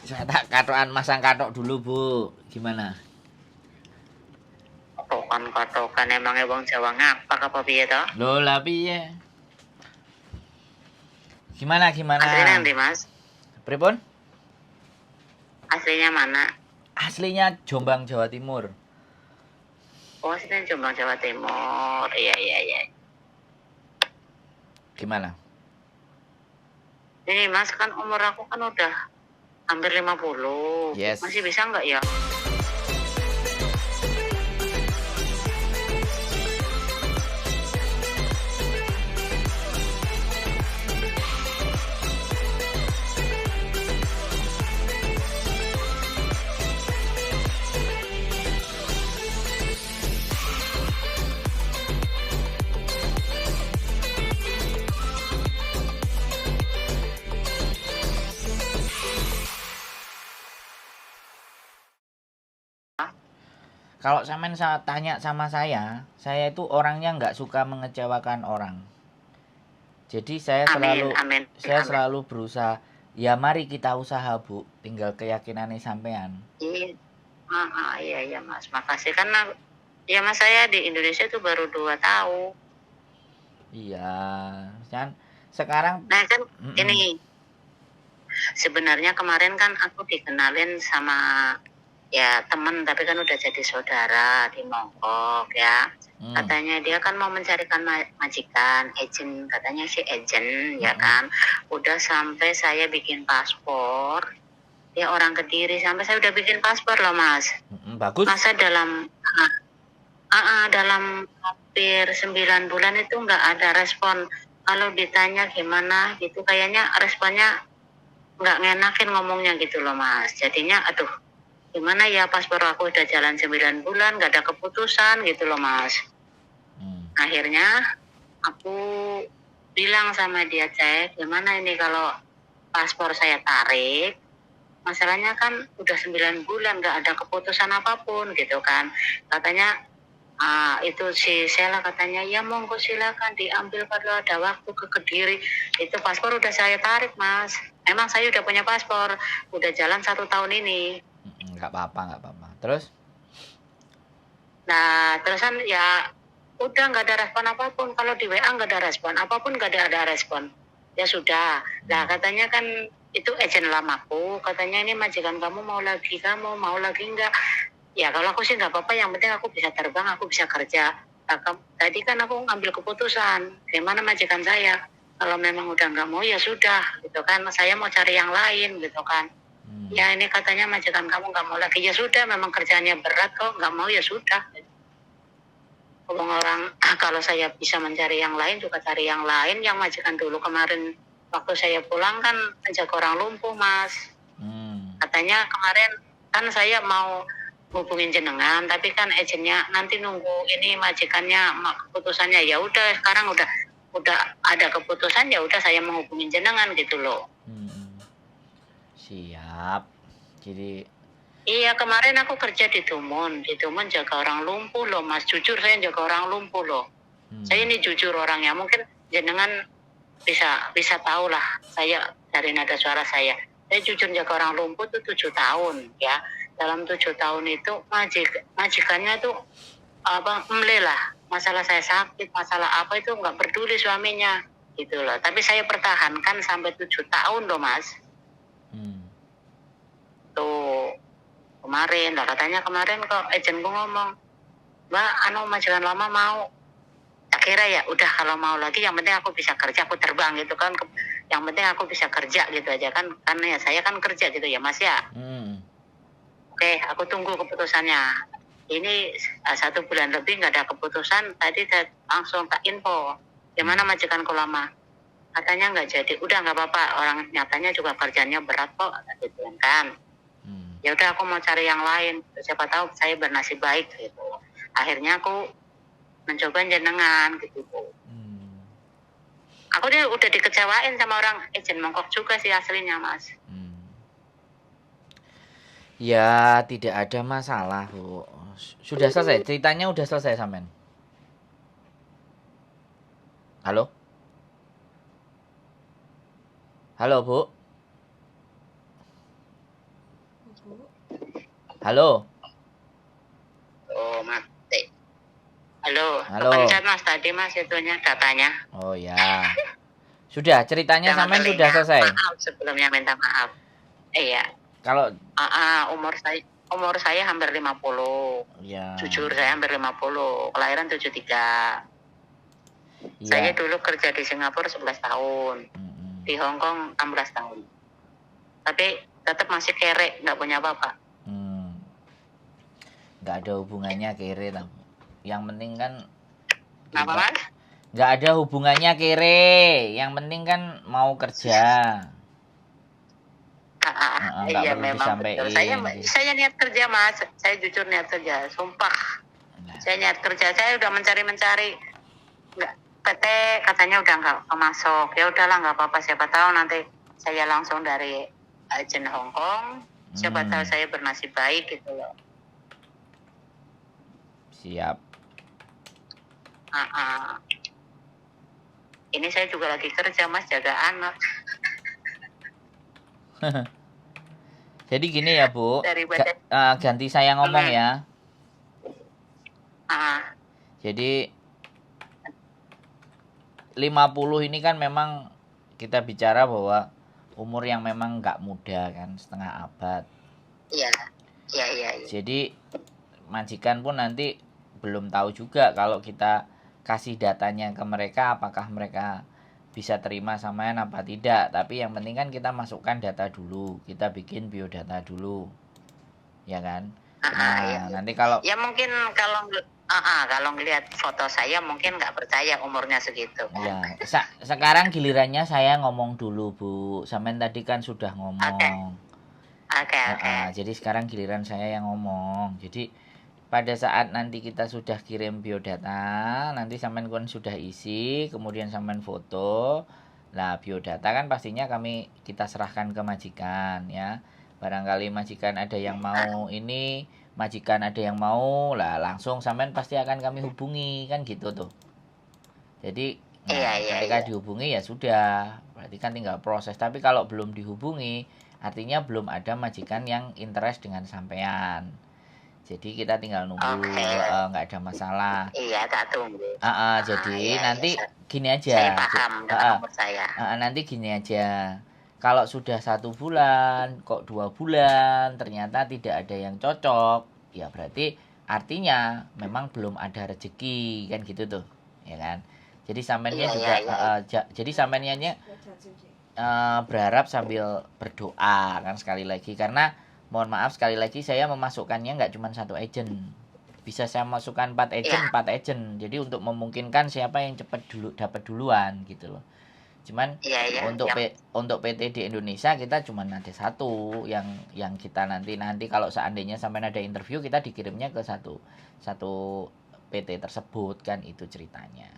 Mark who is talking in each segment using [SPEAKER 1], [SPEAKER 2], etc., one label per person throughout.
[SPEAKER 1] Saya tak katokan masang katok dulu, Bu. Gimana?
[SPEAKER 2] Kotokan emangnya wong Jawa ngapak apa piye to?
[SPEAKER 1] Loh, lah piye? Gimana?
[SPEAKER 2] Aslinya nanti Mas?
[SPEAKER 1] Pripun?
[SPEAKER 2] Aslinya mana?
[SPEAKER 1] Aslinya Jombang, Jawa Timur.
[SPEAKER 2] Oh, aslinya Jombang Jawa Timur. Iya.
[SPEAKER 1] Gimana?
[SPEAKER 2] Ini Mas kan umur aku kan udah hampir 50.
[SPEAKER 1] Yes.
[SPEAKER 2] Masih bisa nggak ya?
[SPEAKER 1] Kalau sampean tanya sama saya itu orangnya nggak suka mengecewakan orang. Jadi saya
[SPEAKER 2] Amin.
[SPEAKER 1] selalu berusaha. Ya mari kita usaha, Bu. Tinggal keyakinannya sampean.
[SPEAKER 2] Iya Mas. Makasih karena ya Mas saya di Indonesia tuh baru 2 tahun.
[SPEAKER 1] Iya, kan sekarang.
[SPEAKER 2] Nah kan ini sebenarnya kemarin kan aku dikenalin sama ya temen tapi kan udah jadi saudara di Mongkok ya. Katanya dia kan mau mencarikan majikan, agent, katanya si agent ya kan. Udah sampai saya bikin paspor. Dia orang Kediri sampai saya udah bikin paspor loh Mas.
[SPEAKER 1] Bagus.
[SPEAKER 2] Masa dalam hampir 9 bulan itu nggak ada respon. Kalau ditanya gimana gitu kayaknya responnya nggak ngenakin ngomongnya gitu loh Mas. Jadinya aduh gimana ya paspor aku udah jalan 9 bulan nggak ada keputusan gitu loh Mas. Akhirnya aku bilang sama dia, cek gimana ini kalau paspor saya tarik, masalahnya kan udah 9 bulan nggak ada keputusan apapun gitu kan. Katanya itu si Sela katanya ya monggo silakan diambil kalau ada waktu ke Kediri. Itu paspor udah saya tarik Mas. Emang saya udah punya paspor, udah jalan 1 tahun ini.
[SPEAKER 1] Nggak apa-apa. Terus?
[SPEAKER 2] Nah terusan ya udah nggak ada respon apapun. Kalau di WA nggak ada respon apapun, nggak ada respon. Ya sudah. Nah katanya kan itu agent lamaku. Katanya ini majikan kamu mau lagi nggak? Ya kalau aku sih nggak apa-apa. Yang penting aku bisa terbang, aku bisa kerja. Nah, tadi kan aku ngambil keputusan. Gimana majikan saya? Kalau memang udah nggak mau ya sudah, gitu kan. Saya mau cari yang lain, gitu kan. Ya ini katanya majikan kamu nggak mau lagi. Ya sudah, memang kerjanya berat kok. Nggak mau ya sudah. Ngomong orang kalau saya bisa mencari yang lain juga cari yang lain. Yang majikan dulu kemarin waktu saya pulang kan menjaga orang lumpuh Mas. Katanya kemarin kan saya mau hubungin jenengan tapi kan agentnya nanti nunggu ini majikannya keputusannya. Ya udah sekarang udah ada keputusan ya udah saya menghubungin jenengan gitu loh.
[SPEAKER 1] Siap. Jadi
[SPEAKER 2] iya kemarin aku kerja di Dumon jaga orang lumpuh loh Mas. Jujur saya jaga orang lumpuh loh. Saya ini jujur orangnya. Mungkin jenengan bisa tahu lah saya dari nada suara saya. Saya jujur jaga orang lumpuh tuh 7 tahun ya. Dalam 7 tahun itu majikannya tuh lah. Masalah saya sakit, masalah apa itu nggak peduli suaminya gitu loh. Tapi saya pertahankan sampai 7 tahun loh Mas. Tuh kemarin lah katanya kemarin kok agentku ngomong, Mbak, majikan lama mau. Tak kira ya udah kalau mau lagi yang penting aku bisa kerja, aku terbang gitu kan. Yang penting aku bisa kerja gitu aja kan. Karena ya saya kan kerja gitu ya Mas ya. Oke, aku tunggu keputusannya. Ini 1 bulan lebih nggak ada keputusan. Tadi saya langsung tak info. Gimana majikanku lama? Katanya nggak jadi. Udah nggak apa-apa. Orang nyatanya juga kerjanya berat kok. Gitu kan. Ya udah aku mau cari yang lain. Siapa tahu saya bernasib baik gitu. Akhirnya aku mencoba jenengan gitu. Aku udah dikecewain sama orang agent Mongkok juga sih aslinya Mas.
[SPEAKER 1] Ya tidak ada masalah Bu. Sudah selesai ceritanya, udah selesai sampean. Halo Bu. Halo.
[SPEAKER 2] Oh, mati. Halo,
[SPEAKER 1] Halo.
[SPEAKER 2] kepencet Mas tadi Mas itunya datanya.
[SPEAKER 1] Oh ya. Sudah, ceritanya
[SPEAKER 2] Jangan
[SPEAKER 1] sampean sudah
[SPEAKER 2] telinga.
[SPEAKER 1] selesai.
[SPEAKER 2] Maaf sebelumnya minta maaf. Iya.
[SPEAKER 1] Kalau
[SPEAKER 2] Umur saya hampir 50.
[SPEAKER 1] ya,
[SPEAKER 2] Jujur saya hampir 50. Kelahiran 73. Saya
[SPEAKER 1] ya.
[SPEAKER 2] dulu kerja di Singapura 11 tahun.
[SPEAKER 1] Mm-mm.
[SPEAKER 2] Di Hong Kong 16 tahun. Tapi tetap masih kere, nggak punya apa-apa.
[SPEAKER 1] Nggak ada hubungannya kere lah. Yang penting kan
[SPEAKER 2] Kenapa
[SPEAKER 1] kita
[SPEAKER 2] Mas?
[SPEAKER 1] nggak ada hubungannya kere. Yang penting kan mau kerja. Nggak
[SPEAKER 2] Iya
[SPEAKER 1] perlu
[SPEAKER 2] memang betul.
[SPEAKER 1] disampaikan.
[SPEAKER 2] Saya niat kerja Mas. Saya jujur niat kerja. Sumpah.
[SPEAKER 1] Nah,
[SPEAKER 2] Saya niat kerja. Saya udah mencari. Nggak, PT katanya udah nggak masuk. Ya udahlah nggak apa-apa. Siapa tahu nanti saya langsung dari agen Hong Kong. Siapa tahu saya bernasib baik gitu loh.
[SPEAKER 1] siap.
[SPEAKER 2] Ini saya juga lagi kerja Mas, jaga anak.
[SPEAKER 1] Jadi gini ya Bu,
[SPEAKER 2] Daripada
[SPEAKER 1] ganti saya ngomong ya. Jadi 50 ini kan memang kita bicara bahwa umur yang memang nggak muda kan, setengah abad.
[SPEAKER 2] Iya.
[SPEAKER 1] Jadi majikan pun nanti belum tahu juga kalau kita kasih datanya ke mereka apakah mereka bisa terima sampean apa tidak. Tapi yang penting kan kita masukkan data dulu, kita bikin biodata dulu, ya kan. Nah nanti kalau
[SPEAKER 2] ya mungkin kalau ngelihat foto saya mungkin nggak percaya umurnya segitu kan.
[SPEAKER 1] Ya, sekarang gilirannya saya ngomong dulu Bu. Sampean tadi kan sudah ngomong.
[SPEAKER 2] Oke.
[SPEAKER 1] Jadi sekarang giliran saya yang ngomong. Jadi pada saat nanti kita sudah kirim biodata, nanti sampean kan sudah isi, kemudian sampean foto. Nah, biodata kan pastinya kita serahkan ke majikan ya. Barangkali majikan ada yang mau ini, majikan ada yang mau, lah langsung sampean pasti akan kami hubungi kan gitu tuh. Jadi ketika dihubungi ya sudah, berarti kan tinggal proses. Tapi kalau belum dihubungi, artinya belum ada majikan yang interest dengan sampean. Jadi kita tinggal nunggu, nggak ada masalah.
[SPEAKER 2] Iya, tak tunggu.
[SPEAKER 1] Jadi nanti gini aja.
[SPEAKER 2] Saya paham dengan umur saya.
[SPEAKER 1] Nanti gini aja. Kalau sudah 1 bulan, kok 2 bulan, ternyata tidak ada yang cocok, ya berarti artinya memang belum ada rezeki kan gitu tuh, ya kan? Jadi sampeannya juga, jadi sampeannya berharap sambil berdoa kan sekali lagi, karena mohon maaf sekali lagi saya memasukkannya nggak cuma 1 agent, bisa saya masukkan 4 agent, jadi untuk memungkinkan siapa yang cepat dulu dapat duluan gitu loh. Cuman untuk PT di Indonesia kita cuma ada 1 yang kita nanti kalau seandainya sampai ada interview kita dikirimnya ke satu PT tersebut kan, itu ceritanya.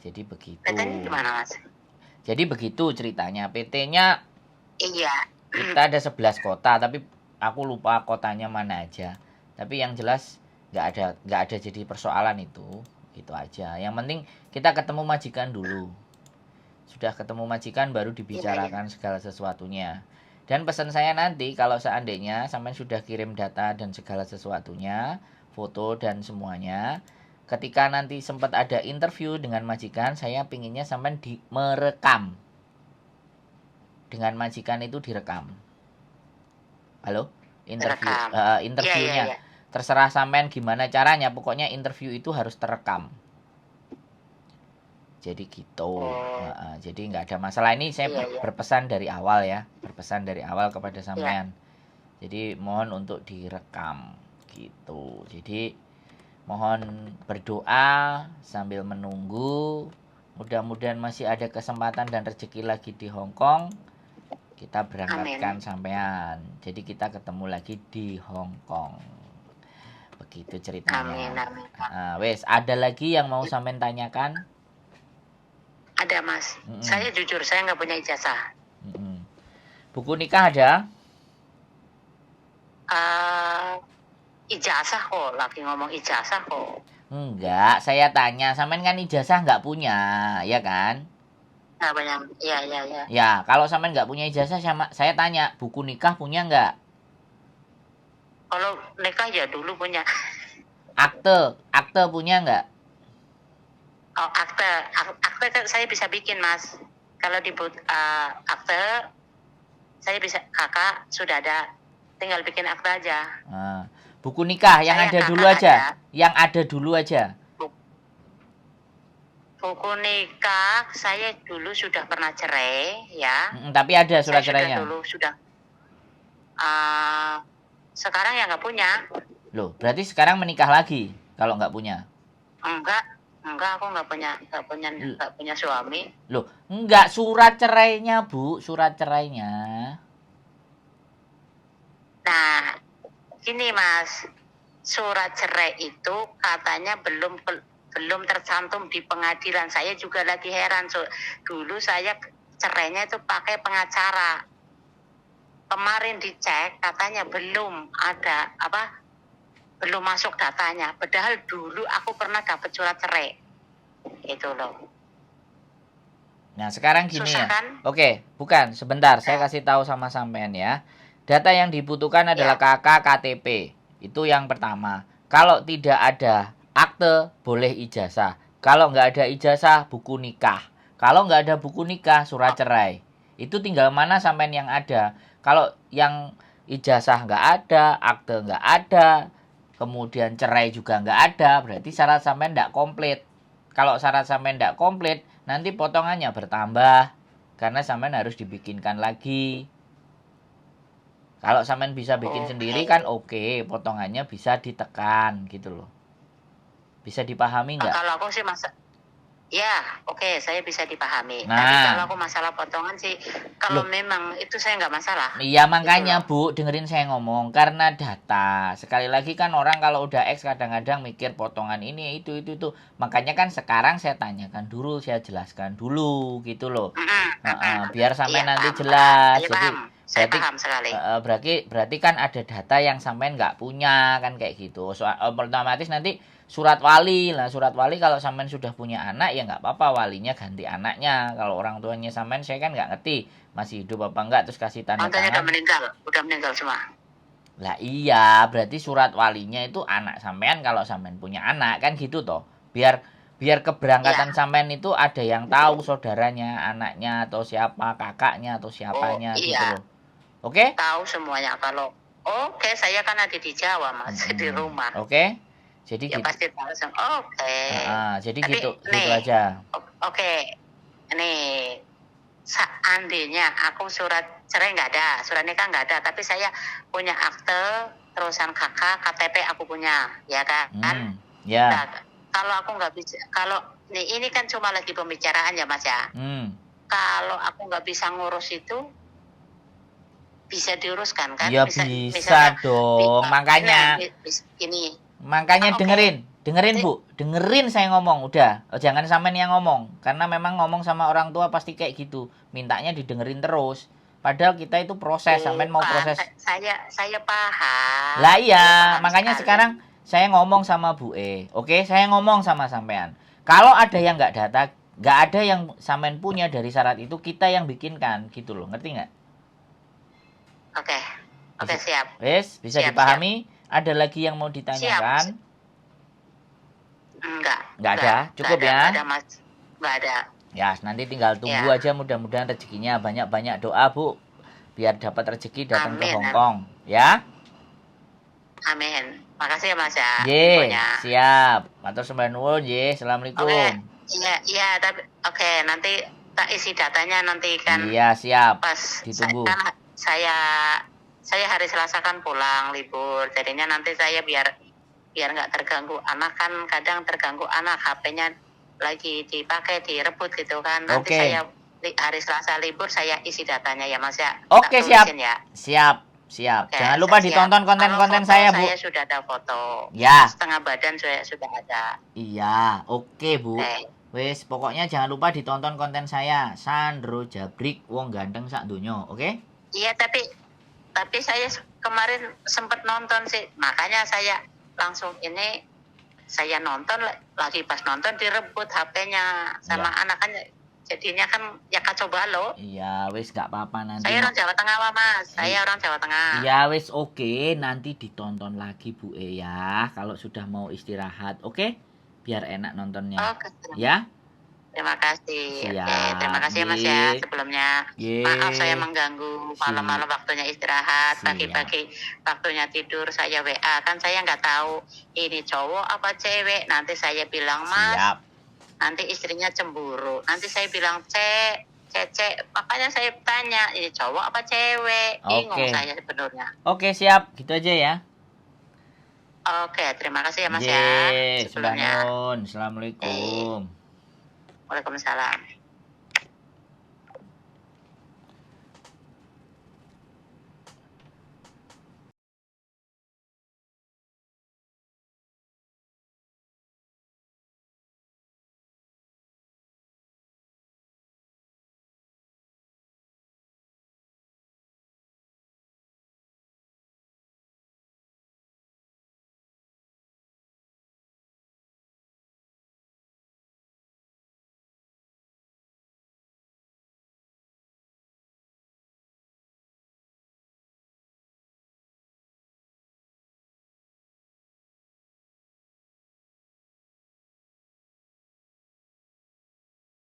[SPEAKER 1] Jadi begitu.
[SPEAKER 2] PT-nya gimana Mas?
[SPEAKER 1] Jadi begitu ceritanya. PT-nya kita ada 11 kota, tapi aku lupa kotanya mana aja. Tapi yang jelas nggak ada jadi persoalan itu, gitu aja. Yang penting kita ketemu majikan dulu. Sudah ketemu majikan baru dibicarakan segala sesuatunya. Dan pesan saya nanti kalau seandainya sampai sudah kirim data dan segala sesuatunya, foto dan semuanya, ketika nanti sempat ada interview dengan majikan, saya pinginnya sampai merekam. Dengan majikan itu direkam. Halo? Interviewnya. Terserah sampean gimana caranya, pokoknya interview itu harus terekam. Jadi gitu. Jadi nggak ada masalah. Ini saya berpesan dari awal ya, kepada sampean. Jadi mohon untuk direkam gitu. Jadi mohon berdoa sambil menunggu. Mudah-mudahan masih ada kesempatan dan rezeki lagi di Hong Kong. Kita berangkatkan sampean. Jadi kita ketemu lagi di Hong Kong. Begitu ceritanya. Wes, ada lagi yang mau sampean tanyakan?
[SPEAKER 2] Ada Mas. Saya jujur saya nggak punya ijazah.
[SPEAKER 1] Buku nikah ada?
[SPEAKER 2] Ijazah kok, lagi ngomong ijazah kok.
[SPEAKER 1] Enggak, saya tanya, sampean kan ijazah nggak punya, ya kan?
[SPEAKER 2] Nggak punya, iya.
[SPEAKER 1] Ya, kalau sampean nggak punya ijazah, saya tanya, buku nikah punya nggak?
[SPEAKER 2] Kalau nikah ya dulu punya.
[SPEAKER 1] Akte punya nggak?
[SPEAKER 2] Oh, akte kan saya bisa bikin, Mas. Kalau akte saya bisa, kakak sudah ada, tinggal bikin akte aja.
[SPEAKER 1] Nah, buku nikah yang
[SPEAKER 2] Saya
[SPEAKER 1] ada dulu
[SPEAKER 2] kakak
[SPEAKER 1] aja,
[SPEAKER 2] ada.
[SPEAKER 1] yang ada dulu aja.
[SPEAKER 2] Buku nikah saya dulu sudah pernah cerai, ya.
[SPEAKER 1] Tapi ada surat
[SPEAKER 2] Saya
[SPEAKER 1] cerainya.
[SPEAKER 2] sudah sekarang ya nggak punya.
[SPEAKER 1] Loh, berarti sekarang menikah lagi kalau nggak punya?
[SPEAKER 2] Enggak, aku nggak punya suami.
[SPEAKER 1] Loh, nggak surat cerainya, Bu, surat cerainya.
[SPEAKER 2] Nah, gini Mas, surat cerai itu katanya belum tercantum di pengadilan. Saya juga lagi heran. Dulu saya cerainya itu pakai pengacara. Kemarin dicek katanya belum ada belum masuk datanya. Padahal dulu aku pernah dapat surat cerai. Itu loh.
[SPEAKER 1] Nah, sekarang gini
[SPEAKER 2] Susah
[SPEAKER 1] ya.
[SPEAKER 2] kan?
[SPEAKER 1] Oke, bukan. Sebentar, saya kasih tahu sama sampean ya. Data yang dibutuhkan adalah KK, KTP. Itu yang pertama. Kalau tidak ada akte, boleh ijazah. Kalau nggak ada ijazah, buku nikah. Kalau nggak ada buku nikah, surat cerai. Itu tinggal mana sampean yang ada. Kalau yang ijazah nggak ada, akte nggak ada, kemudian cerai juga nggak ada, berarti syarat sampean nggak komplit. Kalau syarat sampean nggak komplit, nanti potongannya bertambah karena sampean harus dibikinkan lagi. Kalau sampean bisa bikin sendiri kan oke, potongannya bisa ditekan gitu loh. Bisa dipahami nggak?
[SPEAKER 2] Kalau aku sih ya, oke, saya bisa dipahami.
[SPEAKER 1] Nah,
[SPEAKER 2] tapi kalau aku masalah potongan sih, kalau memang itu saya nggak masalah.
[SPEAKER 1] Iya, makanya Bu, dengerin saya ngomong. Karena data, sekali lagi kan orang kalau udah X kadang-kadang mikir potongan ini, itu. Makanya kan sekarang saya tanyakan dulu, saya jelaskan dulu gitu loh. Biar sampai nanti jelas. Jadi,
[SPEAKER 2] saya paham sekali.
[SPEAKER 1] Berarti kan ada data yang sampai nggak punya, kan kayak gitu. Otomatis nanti surat wali lah, surat wali kalau sampean sudah punya anak ya nggak apa-apa, walinya ganti anaknya. Kalau orang tuanya sampean saya kan nggak ngerti masih hidup apa enggak, terus kasih tanda tangan.
[SPEAKER 2] Udah meninggal semua.
[SPEAKER 1] Lah iya, berarti surat walinya itu anak sampean kalau sampean punya anak kan gitu toh. Biar keberangkatan sampean itu ada yang tahu saudaranya, anaknya atau siapa, kakaknya atau siapanya gitu loh. Oke?
[SPEAKER 2] Tahu semuanya kalau saya kan ada di Jawa Mas, di rumah.
[SPEAKER 1] Oke. Jadi
[SPEAKER 2] ya
[SPEAKER 1] gitu.
[SPEAKER 2] Pasti tahu.
[SPEAKER 1] Jadi
[SPEAKER 2] tapi,
[SPEAKER 1] gitu aja.
[SPEAKER 2] Oke. Nih, seandainya aku surat cerai nggak ada, surat nikah nggak ada, tapi saya punya akte, terusan kakak, KTP aku punya, ya kan?
[SPEAKER 1] Ya.
[SPEAKER 2] Nah, kalau aku nggak bisa, kalau ini kan cuma lagi pembicaraan ya Mas ya. Kalau aku nggak bisa ngurus itu, bisa diuruskan kan?
[SPEAKER 1] Ya bisa dong, makanya. Makanya dengerin Bu, dengerin saya ngomong udah. Jangan sampean yang ngomong, karena memang ngomong sama orang tua pasti kayak gitu, mintanya didengerin terus. Padahal kita itu proses, sampean mau proses.
[SPEAKER 2] Saya paham.
[SPEAKER 1] Lah iya, makanya sekarang saya ngomong sama Bu oke, saya ngomong sama sampean. Kalau ada yang nggak ada yang sampean punya dari syarat itu, kita yang bikinkan gitu loh, ngerti nggak?
[SPEAKER 2] Oke, siap.
[SPEAKER 1] Bisa dipahami? Siap. Ada lagi yang mau ditanyakan? Enggak ada? Cukup ya?
[SPEAKER 2] Enggak ada.
[SPEAKER 1] Ya, nanti tinggal tunggu aja, mudah-mudahan rezekinya banyak-banyak doa, Bu. Biar dapat rezeki datang ke Hongkong, ya?
[SPEAKER 2] Amin. Makasih ya, Mas ya.
[SPEAKER 1] Siap. Matur sembah nuwun, Assalamualaikum.
[SPEAKER 2] Iya, tapi nanti tak isi datanya nanti kan.
[SPEAKER 1] Iya, siap.
[SPEAKER 2] Pas
[SPEAKER 1] ditunggu.
[SPEAKER 2] Saya hari Selasa kan pulang libur, jadinya nanti saya biar nggak terganggu anak, kan kadang terganggu anak, HP-nya lagi dipakai, direbut gitu kan. Nanti saya hari Selasa libur, saya isi datanya ya Mas ya.
[SPEAKER 1] Oke, siap. Siap. Jangan lupa ditonton konten-konten saya, Bu.
[SPEAKER 2] Saya sudah ada foto.
[SPEAKER 1] Ya.
[SPEAKER 2] Setengah badan sudah ada.
[SPEAKER 1] Iya, oke Bu. Wes, pokoknya jangan lupa ditonton konten saya, Sandro Jabrik, wong ganteng sak donya, oke?
[SPEAKER 2] Iya, tapi saya kemarin sempat nonton sih, makanya saya langsung saya nonton lagi, pas nonton direbut HP-nya sama anak kan, Jadinya kan ya kacau balau.
[SPEAKER 1] Iya, wis gak apa-apa nanti.
[SPEAKER 2] Saya orang Jawa Tengah, Mas. Saya orang Jawa Tengah.
[SPEAKER 1] Iya, wis oke, nanti ditonton lagi Bu E ya. Kalau sudah mau istirahat, oke? Biar enak nontonnya.
[SPEAKER 2] Oke,
[SPEAKER 1] Ya?
[SPEAKER 2] terima kasih. Oke,
[SPEAKER 1] Siap.
[SPEAKER 2] terima kasih ya, Mas ya
[SPEAKER 1] Ye.
[SPEAKER 2] sebelumnya.
[SPEAKER 1] Ye.
[SPEAKER 2] Maaf saya mengganggu malam-malam waktunya istirahat,
[SPEAKER 1] Siap.
[SPEAKER 2] pagi-pagi waktunya tidur saya WA. Kan saya nggak tahu ini cowok apa cewek. Nanti saya bilang, Mas,
[SPEAKER 1] Siap.
[SPEAKER 2] nanti istrinya cemburu. Nanti saya bilang, Cece. Makanya saya tanya, ini cowok apa cewek? Bingung
[SPEAKER 1] Oke.
[SPEAKER 2] saya sebenarnya.
[SPEAKER 1] Oke, siap. Gitu aja ya.
[SPEAKER 2] Oke, terima kasih ya, Mas ya
[SPEAKER 1] Ye,
[SPEAKER 2] sebelumnya.
[SPEAKER 1] Assalamualaikum.
[SPEAKER 2] Waalaikumsalam.